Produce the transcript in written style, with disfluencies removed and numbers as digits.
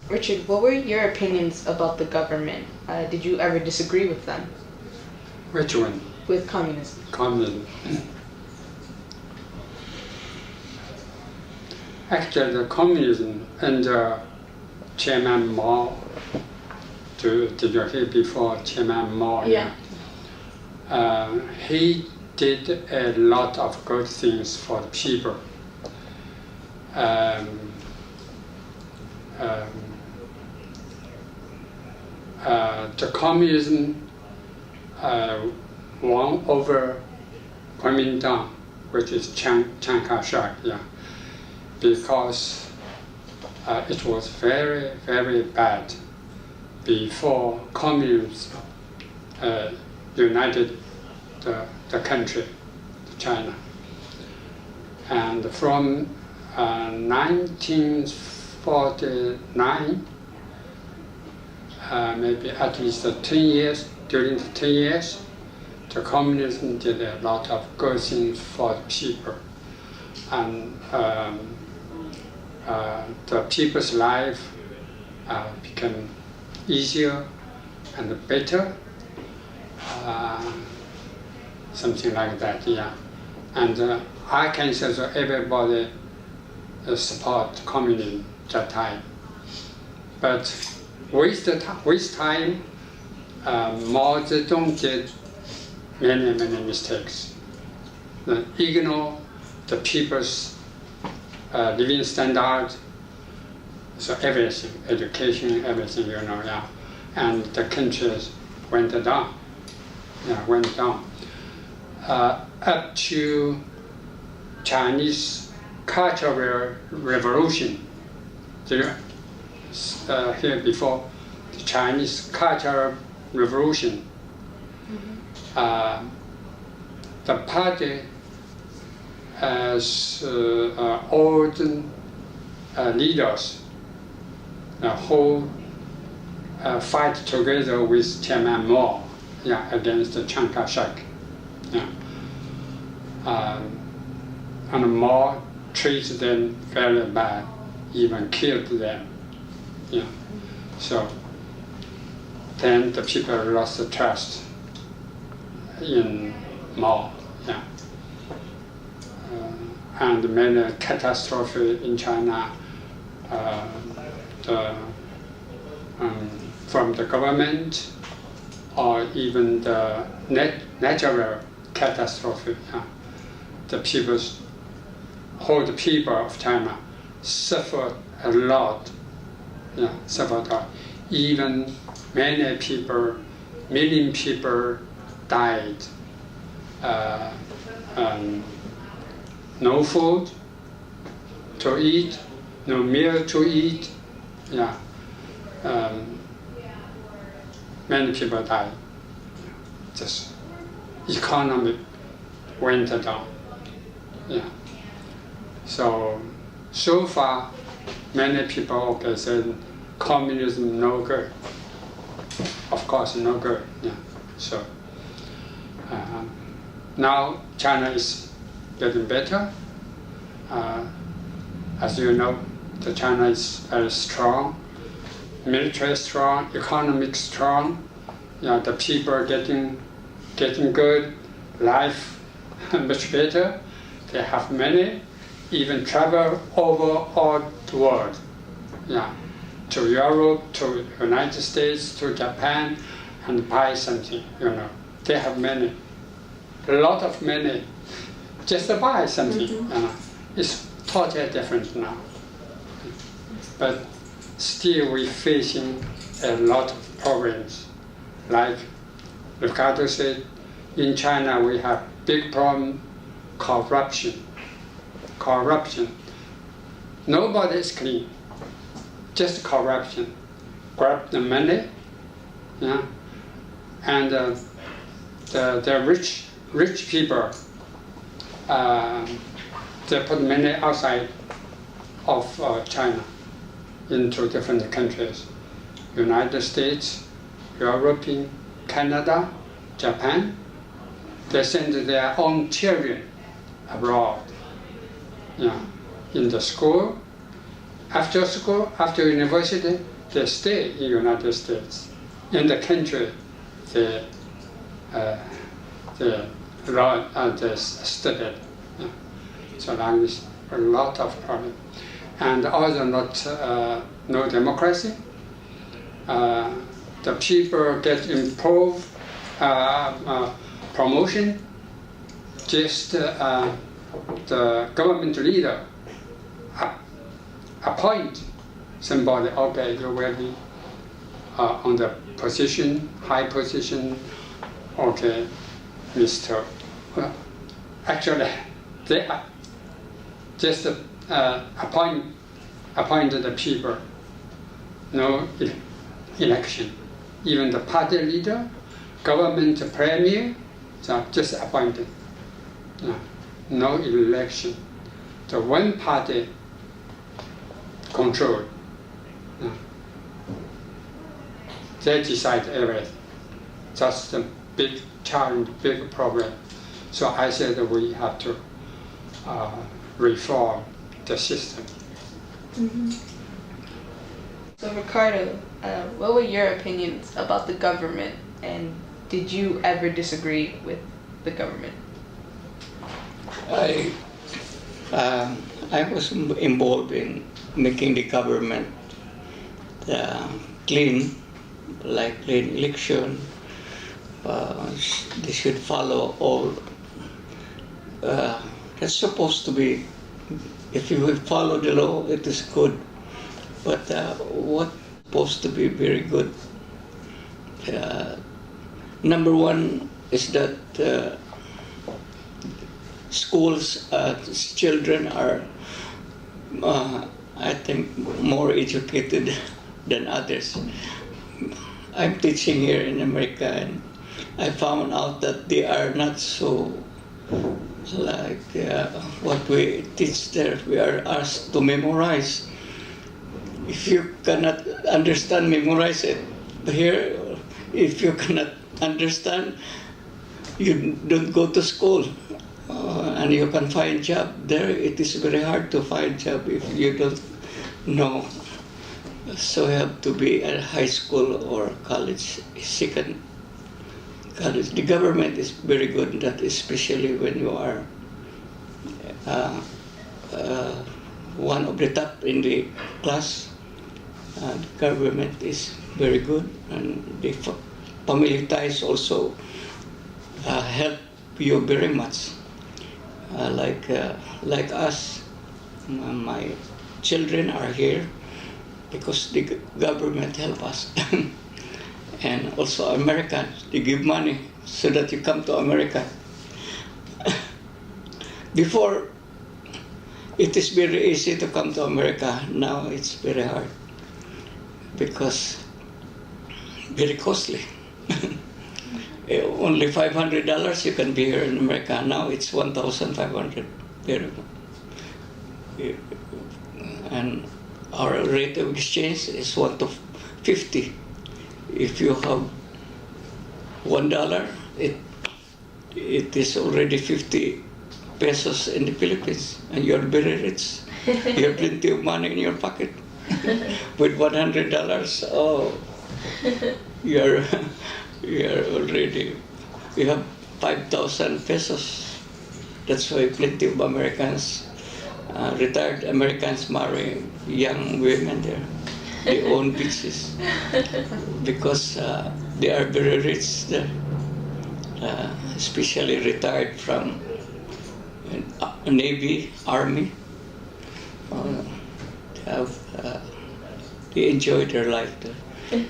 Richard, what were your opinions about the government? Did you ever disagree with them? Which one? With communism. Communism. Actually, the communism under Chairman Mao, did you hear before Chairman Mao? Yeah. He did a lot of good things for the people. The communism won over Kuomintang, which is Chiang Kai-shek, yeah, because it was very, very bad before communism united the country, China. And from 1949, maybe at least 10 years, during the 10 years, the communism did a lot of good things for the people. And the people's life became easier and better, something like that, yeah. And I can say that everybody support communism that time. But with time, Mao Zedong did many mistakes. Ignore the people's living standard, so everything, education, everything, you know, yeah. And the countries went down, up to Chinese Cultural Revolution. Did you hear before? The Chinese Cultural Revolution. The party as old leaders who fight together with Chairman Mao, yeah, against Chiang Kai-shek. Yeah. And Mao treated them very bad, even killed them. Yeah. So then the people lost the trust in Mao. Yeah. And many catastrophes in China from the government or even the natural catastrophe. The whole people of China suffered a lot. Yeah, suffered a lot. Even many people, million people died. No food to eat, no meal to eat. Yeah, many people died. Just economy went down. Yeah. So far, many people said communism no good. Of course, no good. Yeah. So now China is getting better. As you know, the China is very strong, military strong, economic strong. Yeah, the people are getting good, life much better. They have money, even travel over all the world. Yeah, to Europe, to United States, to Japan, and buy something. You know, they have money, a lot of money, just to buy something. You know, it's totally different now. But still, we're facing a lot of problems. Like Ricardo said, in China we have big problem, corruption. Nobody is clean, just corruption. Grab the money, yeah, and the rich people, they put money outside of China into different countries, United States, Europe, Canada, Japan. They send their own children abroad, yeah, in the school, after school, after university, they stay in United States. In the country, they learn and they studied. Yeah. So language, a lot of problem. And also not no democracy. The people get improved promotion. Just the government leader appoint somebody. Okay, you will be on the position, high position. Okay, Mr. Well, actually, they just appointed the people. No election. Even the party leader, government premier, so just appointed. No election. The one party control. They decide everything. That's the big challenge, big problem. So I said that we have to reform the system. Mm-hmm. So Ricardo, what were your opinions about the government, and did you ever disagree with the government? I was involved in making the government clean, like clean election. They should follow all. That's supposed to be. If you will follow the law, it is good. But what's supposed to be very good? Number one is that schools, children are, I think, more educated than others. I'm teaching here in America, and I found out that they are not so like what we teach there. We are asked to memorize. If you cannot understand, memorize it. Here, if you cannot understand, you don't go to school. And you can find job there. It is very hard to find job if you don't know. So you have to be at high school or college, second college. The government is very good at that, especially when you are one of the top in the class. The government is very good, and the family ties also help you very much. Like us, my children are here because the government help us. And also Americans, they give money so that you come to America. Before, it is very easy to come to America. Now it's very hard because very costly. Only $500 you can be here in America. Now it's $1,500. And our rate of exchange is 1 to 50. If you have $1, it is already 50 pesos in the Philippines, and you're very rich. You have plenty of money in your pocket. With $100, oh, you're already, you have 5,000 pesos. That's why plenty of Americans, retired Americans marry young women there. They own beaches because they are very rich there, especially retired from Navy, Army. They enjoy their life there.